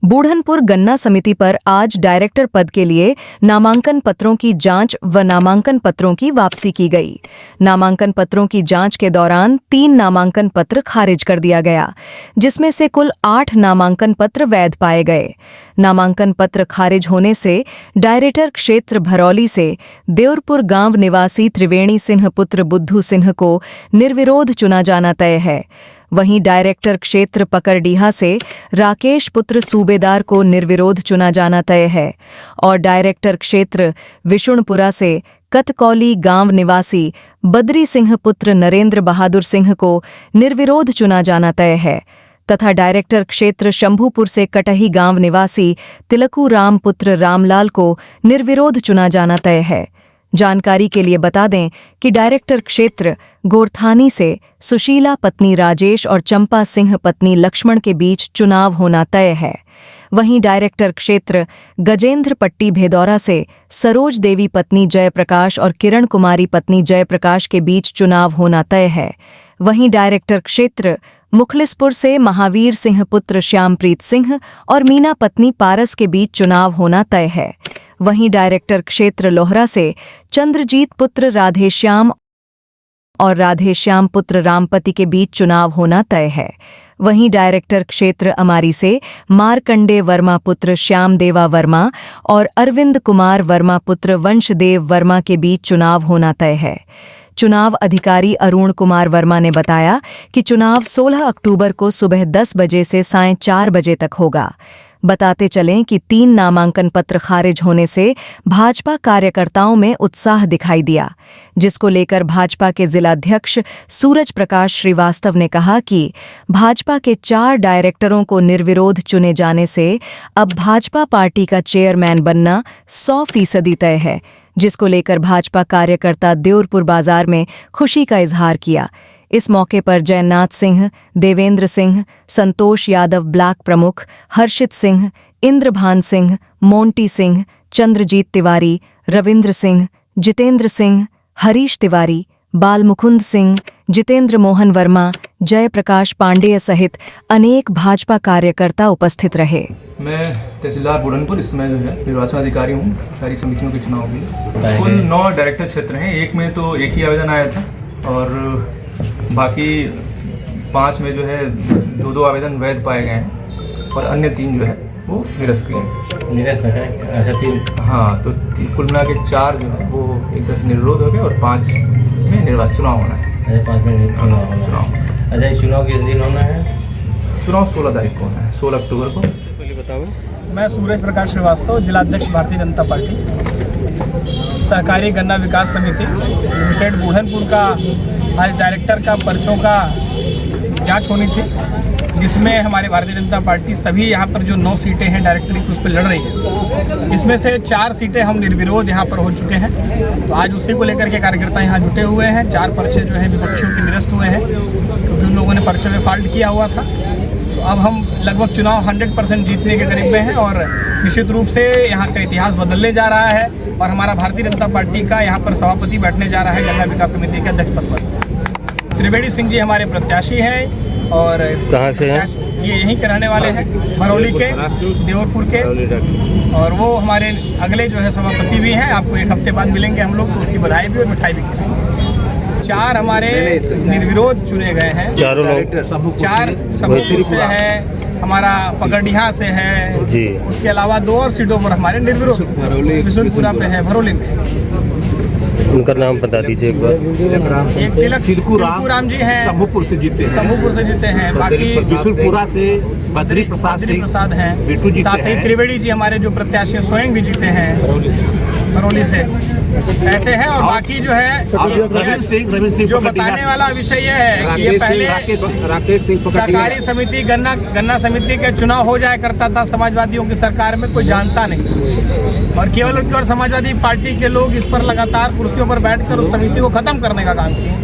बूढ़नपुर गन्ना समिति पर आज डायरेक्टर पद के लिए नामांकन पत्रों की जांच व नामांकन पत्रों की वापसी की गई। नामांकन पत्रों की जांच के दौरान 3 नामांकन पत्र खारिज कर दिया गया, जिसमें से कुल 8 नामांकन पत्र वैध पाए गए। नामांकन पत्र खारिज होने से डायरेक्टर क्षेत्र भरौली से देउरपुर गांव निवासी त्रिवेणी सिंह पुत्र बुद्धू सिंह को निर्विरोध चुना जाना तय है। वहीं डायरेक्टर क्षेत्र पकरडीहा से राकेश पुत्र सूबेदार को निर्विरोध चुना जाना तय है और डायरेक्टर क्षेत्र विशुणपुरा से कतकौली गांव निवासी बद्री सिंह पुत्र नरेंद्र बहादुर सिंह को निर्विरोध चुना जाना तय है तथा डायरेक्टर क्षेत्र शंभूपुर से कटही गांव निवासी तिलकू राम पुत्र रामलाल को निर्विरोध चुना जाना तय है। जानकारी के लिए बता दें कि डायरेक्टर क्षेत्र गोरथानी से सुशीला पत्नी राजेश और चंपा सिंह पत्नी लक्ष्मण के बीच चुनाव होना तय है। वहीं डायरेक्टर क्षेत्र गजेंद्र पट्टी भेदौरा से सरोज देवी पत्नी जयप्रकाश और किरण कुमारी पत्नी जयप्रकाश के बीच चुनाव होना तय है। वहीं डायरेक्टर क्षेत्र मुखलिसपुर से महावीर सिंह पुत्र श्यामप्रीत सिंह और मीना पत्नी पारस के बीच चुनाव होना तय है। वहीं डायरेक्टर क्षेत्र लोहरा से चंद्रजीत पुत्र राधेश्याम और राधेश्याम पुत्र रामपति के बीच चुनाव होना तय है। वहीं डायरेक्टर क्षेत्र अमारी से मारकंडे वर्मा पुत्र श्यामदेवा वर्मा और अरविंद कुमार वर्मा पुत्र वंशदेव वर्मा के बीच चुनाव होना तय है। चुनाव अधिकारी अरुण कुमार वर्मा ने बताया कि चुनाव 16 अक्टूबर को सुबह 10 बजे से सायं 4 बजे तक होगा। बताते चलें कि 3 नामांकन पत्र खारिज होने से भाजपा कार्यकर्ताओं में उत्साह दिखाई दिया, जिसको लेकर भाजपा के जिलाध्यक्ष सूरज प्रकाश श्रीवास्तव ने कहा कि भाजपा के 4 डायरेक्टरों को निर्विरोध चुने जाने से अब भाजपा पार्टी का चेयरमैन बनना 100% तय है, जिसको लेकर भाजपा कार्यकर्ता देउरपुर बाजार में खुशी का इजहार किया। इस मौके पर जयनाथ सिंह, देवेंद्र सिंह, संतोष यादव ब्लॉक प्रमुख, हर्षित सिंह, इंद्रभान सिंह, मोंटी सिंह, चंद्रजीत तिवारी, रविंद्र सिंह, जितेंद्र सिंह, हरीश तिवारी, बालमुकुंद सिंह, जितेंद्र मोहन वर्मा, जयप्रकाश पांडेय सहित अनेक भाजपा कार्यकर्ता उपस्थित रहे। मैं तहसीलदार बूढ़नपुर इस समय जो है निर्वाचन अधिकारी हूँ सारी समितियों के चुनाव में। कुल 9 डायरेक्टर क्षेत्र हैं। एक में तो एक ही आवेदन आया था और बाकी 5 में जो है 2 आवेदन वैध पाए गए हैं और अन्य 3 जो है वो निरस्त किए निरस्त है। अच्छा 3 हाँ, तो कुल मिला के 4 जो है वो एक तरह से निर्विरोध हो गए और 5 में निर्वाचन चुनाव होना है। अच्छा 5 में चुनाव। अच्छा इस चुनाव किस दिन होना है? चुनाव 16 तारीख को होना है, 16 अक्टूबर को। पहले बताओ। मैं सूरज प्रकाश श्रीवास्तव, जिलाध्यक्ष भारतीय जनता पार्टी सहकारी गन्ना विकास समिति लिमिटेड बूढ़नपुर का आज डायरेक्टर का पर्चों का जांच होनी थी, जिसमें हमारी भारतीय जनता पार्टी सभी यहाँ पर जो 9 सीटें हैं डायरेक्टरी की उस पर लड़ रही है। इसमें से 4 सीटें हम निर्विरोध यहाँ पर हो चुके हैं, तो आज उसी को लेकर के कार्यकर्ता यहाँ जुटे हुए हैं। 4 पर्चे जो हैं विपक्षियों के निरस्त हुए हैं क्योंकि उन लोगों ने पर्चे में फॉल्ट किया हुआ था। तो अब हम लगभग चुनाव 100% जीतने के करीब में हैं और निश्चित रूप से यहाँ का इतिहास बदलने जा रहा है और हमारा भारतीय जनता पार्टी का यहाँ पर सभापति बैठने जा रहा है गन्ना विकास समिति के अध्यक्ष पद पर। त्रिवेणी सिंह जी हमारे प्रत्याशी हैं और कहाँ से हैं? ये यहीं के रहने वाले हैं, भरौली के, देउरपुर के, और वो हमारे अगले जो है सभापति भी हैं। आपको 1 हफ्ते बाद मिलेंगे हम लोग, तो उसकी बधाई भी और मिठाई भी खिलाएंगे। 4 हमारे निर्विरोध चुने गए हैं। 4 शंभूपुर से है, हमारा पकरडीहा से है जी। उसके अलावा 2 और सीटों पर हमारे निर्विरोध विशुनपुरा पे है, भरौली में। उनका नाम बता दीजिए एक बार। एक तिलकू राम जी हैं, शंभूपुर से जीते हैं। बाकी विशुनपुरा से बद्री प्रसाद हैं, साथ ही त्रिवेणी जी हमारे जो प्रत्याशी स्वयं भी जीते हैं भरौली से, ऐसे हैं। और बाकी जो है रविंद्र सिंह जो बताने वाला विषय यह है कि ये पहले सहकारी समिति गन्ना समिति के चुनाव हो जाया करता था समाजवादियों की सरकार में, कोई जानता नहीं और केवल समाजवादी पार्टी के लोग इस पर लगातार कुर्सियों पर बैठकर उस समिति को खत्म करने का काम किया।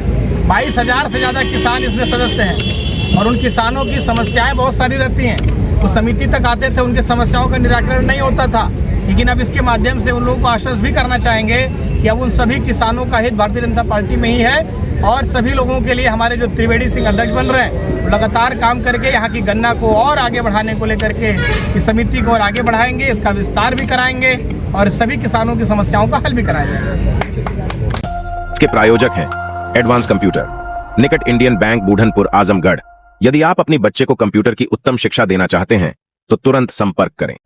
22,000 से ज़्यादा किसान इसमें सदस्य हैं और उन किसानों की समस्याएं बहुत सारी रहती हैं। वो समिति तक आते थे, उनकी समस्याओं का निराकरण नहीं होता था, लेकिन अब इसके माध्यम से उन लोगों को आश्वस्त भी करना चाहेंगे कि अब उन सभी किसानों का हित भारतीय जनता पार्टी में ही है और सभी लोगों के लिए हमारे जो त्रिवेदी सिंह अध्यक्ष बन रहे हैं लगातार काम करके यहाँ की गन्ना को और आगे बढ़ाने को लेकर के इस समिति को और आगे बढ़ाएंगे, इसका विस्तार भी कराएंगे और सभी किसानों की समस्याओं का हल भी कराया जाएगा। इसके प्रायोजक हैं एडवांस कंप्यूटर, निकट इंडियन बैंक, बूढ़नपुर, आजमगढ़। यदि आप अपनी बच्चे को कंप्यूटर की उत्तम शिक्षा देना चाहते हैं तो तुरंत संपर्क करें।